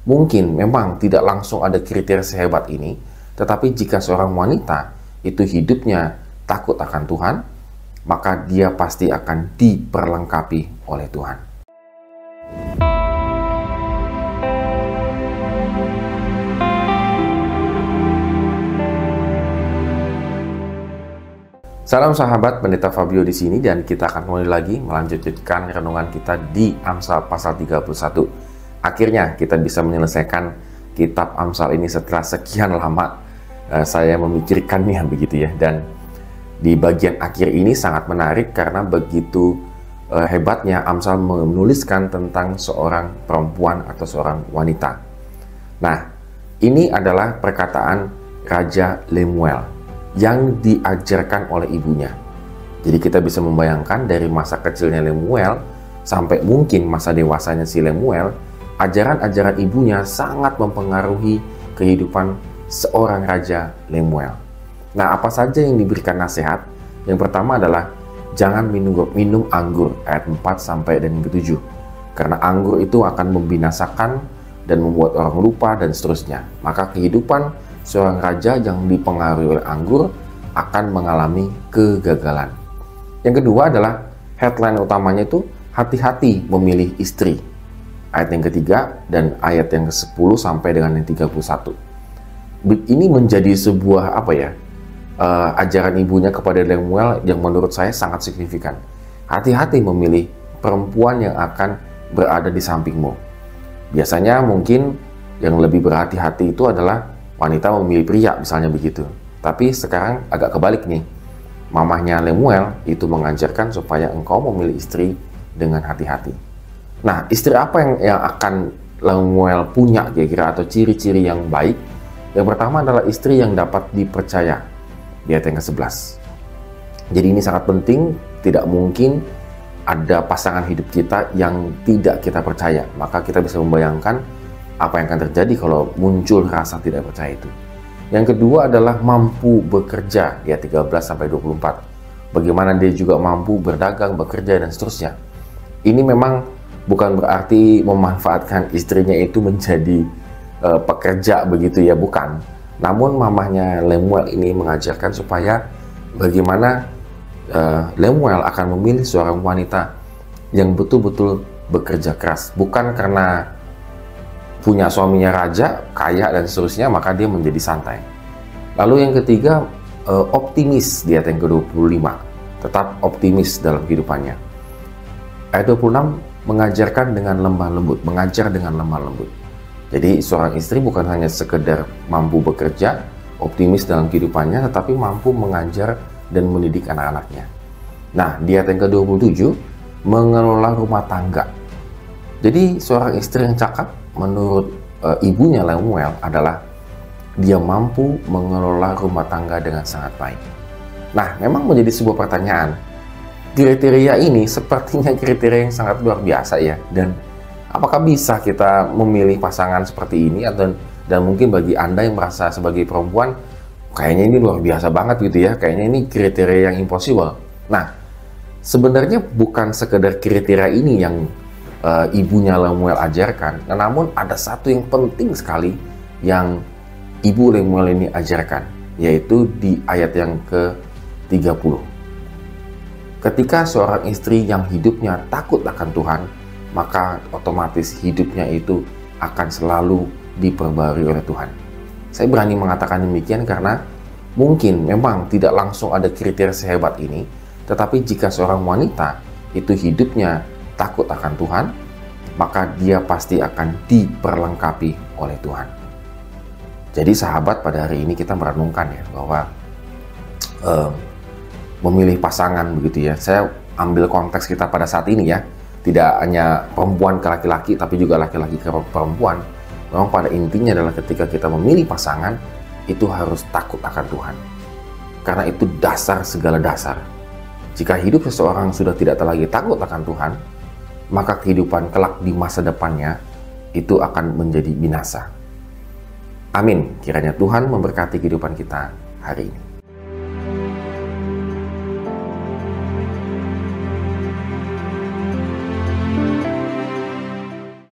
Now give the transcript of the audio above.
Mungkin memang tidak langsung ada kriteria sehebat ini, tetapi jika seorang wanita itu hidupnya takut akan Tuhan, maka dia pasti akan diperlengkapi oleh Tuhan. Salam sahabat, Pendeta Fabio di sini, dan kita akan mulai lagi melanjutkan renungan kita di Amsal pasal 31. Akhirnya kita bisa menyelesaikan kitab Amsal ini setelah sekian lama saya memikirkannya begitu ya. Dan di bagian akhir ini sangat menarik karena begitu hebatnya Amsal menuliskan tentang seorang perempuan atau seorang wanita. Nah, ini adalah perkataan Raja Lemuel yang diajarkan oleh ibunya. Jadi kita bisa membayangkan dari masa kecilnya Lemuel sampai mungkin masa dewasanya si Lemuel, ajaran-ajaran ibunya sangat mempengaruhi kehidupan seorang Raja Lemuel. Nah, apa saja yang diberikan nasihat? Yang pertama adalah jangan minum anggur, ayat 4 sampai dan 7. Karena anggur itu akan membinasakan dan membuat orang lupa dan seterusnya. Maka kehidupan seorang raja yang dipengaruhi oleh anggur akan mengalami kegagalan. Yang kedua adalah headline utamanya itu hati-hati memilih istri. Ayat yang ketiga dan ayat yang ke-10 sampai dengan yang 31. Ini menjadi sebuah ajaran ibunya kepada Lemuel yang menurut saya sangat signifikan. Hati-hati memilih perempuan yang akan berada di sampingmu. Biasanya mungkin yang lebih berhati-hati itu adalah wanita memilih pria, misalnya begitu. Tapi sekarang agak kebalik nih. Mamahnya Lemuel itu mengajarkan supaya engkau memilih istri dengan hati-hati. Nah, istri apa yang akan Lemuel punya kira-kira atau ciri-ciri yang baik? Yang pertama adalah istri yang dapat dipercaya. Di ayat yang ke-11. Jadi ini sangat penting, tidak mungkin ada pasangan hidup kita yang tidak kita percaya. Maka kita bisa membayangkan apa yang akan terjadi kalau muncul rasa tidak percaya itu. Yang kedua adalah mampu bekerja, di ayat 13 sampai 24. Bagaimana dia juga mampu berdagang, bekerja dan seterusnya. Ini memang bukan berarti memanfaatkan istrinya itu menjadi pekerja begitu ya, bukan. Namun mamahnya Lemuel ini mengajarkan supaya bagaimana Lemuel akan memilih seorang wanita yang betul-betul bekerja keras, bukan karena punya suaminya raja, kaya dan seterusnya, maka dia menjadi santai. Lalu yang ketiga, optimis, di ayat yang ke-25. Tetap optimis dalam kehidupannya. Ayat 26 mengajarkan dengan lemah lembut, mengajar dengan lemah lembut. Jadi seorang istri bukan hanya sekedar mampu bekerja, optimis dalam kehidupannya, tetapi mampu mengajar dan mendidik anak-anaknya. Nah, di ayat yang ke-27, mengelola rumah tangga. Jadi seorang istri yang cakap menurut ibunya Lemuel adalah dia mampu mengelola rumah tangga dengan sangat baik. Nah, memang menjadi sebuah pertanyaan. Kriteria ini sepertinya kriteria yang sangat luar biasa ya. Dan apakah bisa kita memilih pasangan seperti ini? Dan mungkin bagi Anda yang merasa sebagai perempuan, kayaknya ini luar biasa banget gitu ya. Kayaknya ini kriteria yang impossible. Nah, sebenarnya bukan sekedar kriteria ini yang ibunya Lemuel ajarkan, namun ada satu yang penting sekali yang ibu Lemuel ini ajarkan, yaitu di ayat yang ke-30. Ketika seorang istri yang hidupnya takut akan Tuhan, maka otomatis hidupnya itu akan selalu diperbarui oleh Tuhan. Saya berani mengatakan demikian karena mungkin memang tidak langsung ada kriteria sehebat ini, tetapi jika seorang wanita itu hidupnya takut akan Tuhan, maka dia pasti akan diperlengkapi oleh Tuhan. Jadi sahabat, pada hari ini kita merenungkan ya bahwa memilih pasangan begitu ya. Saya ambil konteks kita pada saat ini ya, tidak hanya perempuan ke laki-laki, tapi juga laki-laki ke perempuan. Memang pada intinya adalah ketika kita memilih pasangan, itu harus takut akan Tuhan. Karena itu dasar segala dasar. Jika hidup seseorang sudah tidak lagi takut akan Tuhan, maka kehidupan kelak di masa depannya itu akan menjadi binasa. Amin. Kiranya Tuhan memberkati kehidupan kita hari ini.